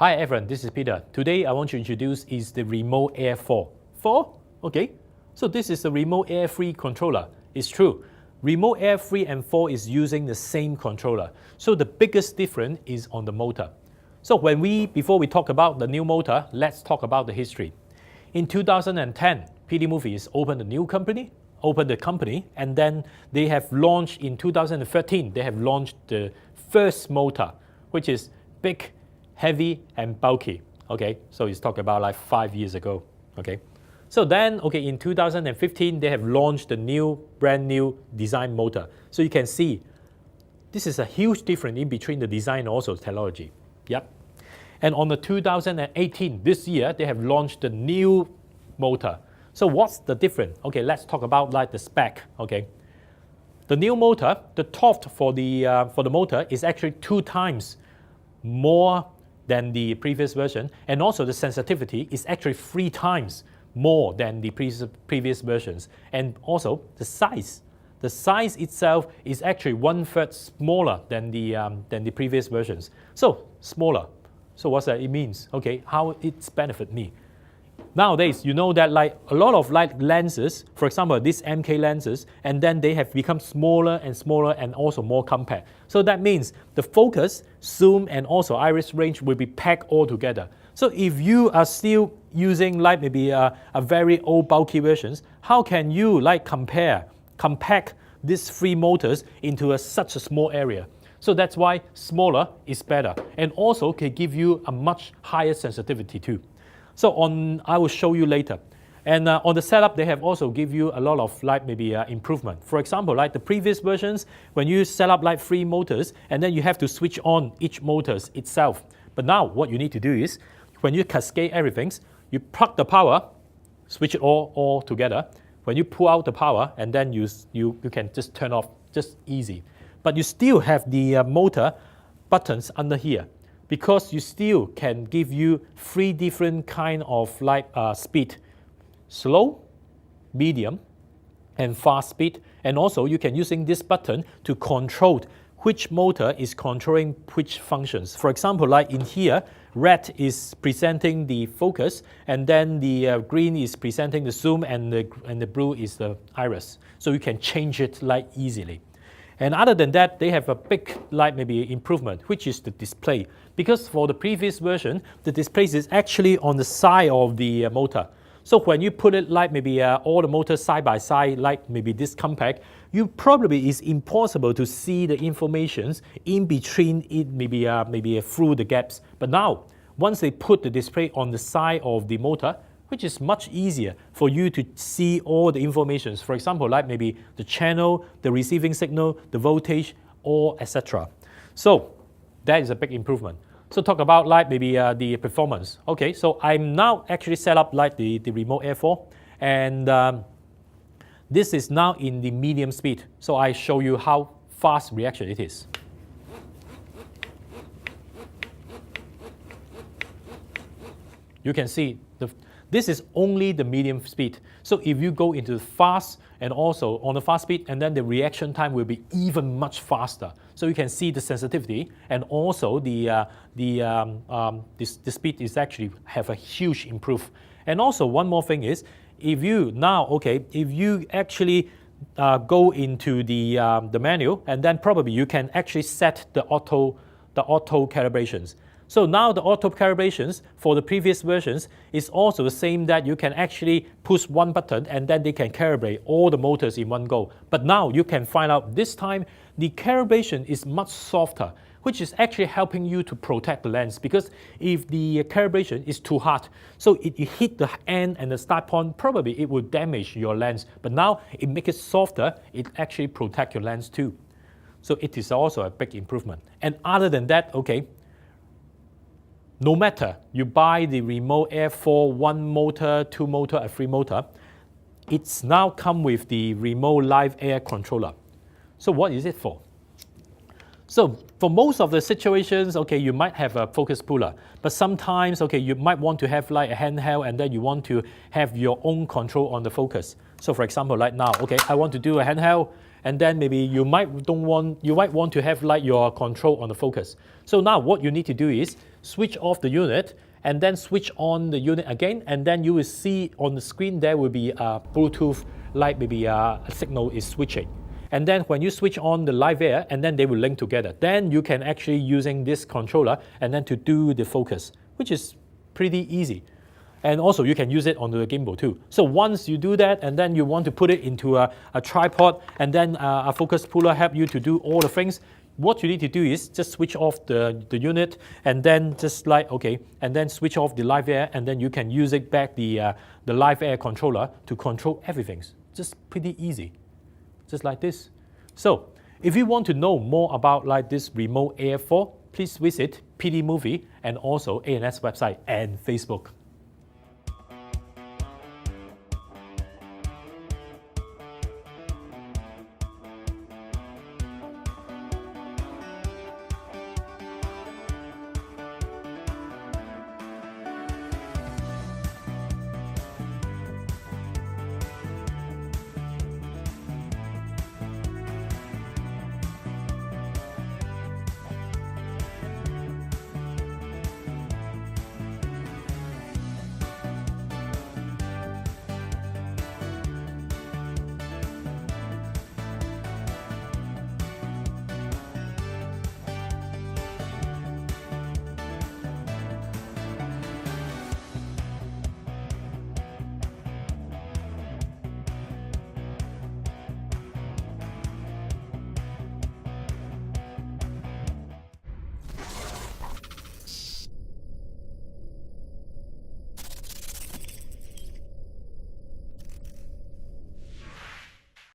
Hi everyone, this is Peter. Today I want to introduce is the Remote Air 4. 4? Okay, so this is the Remote Air 3 controller. It's true. Remote Air 3 and 4 is using the same controller. So the biggest difference is on the motor. So before we talk about the new motor, let's talk about the history. In 2010, PDMovie opened the company, and then they have launched in 2013, they have launched the first motor, which is big, heavy and bulky. Okay, so it's talking about like 5 years ago. Okay, so then in 2015 they have launched the brand new design motor. So you can see this is a huge difference in between the design and also technology. Yep. And on the 2018, this year, they have launched the new motor. So what's the difference? Okay, let's talk about like the spec. Okay, the new motor, the torque for the motor is actually 2 times more than the previous version, and also the sensitivity is actually 3 times more than the previous versions. And also the size itself is actually 1/3 smaller than the previous versions. So smaller. So what's that? It means, okay, how it's benefit me. Nowadays, you know that like a lot of like lenses, for example, these MK lenses, and then they have become smaller and smaller and also more compact. So that means the focus, zoom, and also iris range will be packed all together. So if you are still using like maybe a very old bulky versions, how can you like compact these 3 motors into such a small area? So that's why smaller is better, and also can give you a much higher sensitivity too. So I will show you later. And on the setup, they have also give you a lot of like maybe improvement. For example, like the previous versions, when you set up like 3 motors, and then you have to switch on each motors itself. But now what you need to do is, when you cascade everything, you plug the power, switch it all together. When you pull out the power, and then you can just turn off, just easy. But you still have the motor buttons under here, because you still can give you 3 different kind of like speed: slow, medium, and fast speed. And also you can using this button to control which motor is controlling which functions. For example, like in here, red is presenting the focus, and then the green is presenting the zoom, and the blue is the iris. So you can change it like easily. And other than that, they have a big like maybe improvement, which is the display. Because for the previous version, the display is actually on the side of the motor. So when you put it like maybe all the motors side by side, like maybe this compact, you probably is impossible to see the informations in between it, maybe through the gaps. But now, once they put the display on the side of the motor, which is much easier for you to see all the informations. For example, like maybe the channel, the receiving signal, the voltage, or etc. So that is a big improvement. So talk about like maybe the performance. Okay, so I'm now actually set up like the Remote Air 4, and this is now in the medium speed. So I show you how fast reaction it is. You can see this is only the medium speed. So if you go into the fast and also on the fast speed, and then the reaction time will be even much faster. So you can see the sensitivity, and also the speed is actually have a huge improve. And also one more thing is, if you actually go into the menu, and then probably you can actually set the auto calibrations. So now the auto calibrations for the previous versions is also the same, that you can actually push one button and then they can calibrate all the motors in one go. But now you can find out this time the calibration is much softer, which is actually helping you to protect the lens, because if the calibration is too hard, so if you hit the end and the start point, probably it will damage your lens. But now it makes it softer, it actually protects your lens too. So it is also a big improvement. And other than that, no matter you buy the Remote Air 4 1 motor, 2 motor, or 3 motor, it's now come with the Remote Live Air controller. So what is it for? So for most of the situations, you might have a focus puller, but sometimes, you might want to have like a handheld, and then you want to have your own control on the focus. So for example, like now, I want to do a handheld, and then maybe you might want to have like your control on the focus. So now what you need to do is switch off the unit, and then switch on the unit again, and then you will see on the screen there will be a Bluetooth, like maybe a signal is switching. And then when you switch on the live air, and then they will link together. Then you can actually using this controller and then to do the focus, which is pretty easy. And also you can use it on the gimbal too. So once you do that, and then you want to put it into a tripod, and then a focus puller help you to do all the things, what you need to do is just switch off the unit, and then just like, okay, and then switch off the live air, and then you can use it back the live air controller to control everything. Just pretty easy. Just like this. So if you want to know more about like this Remote Air 4, please visit PDMovie and also ANS website and Facebook.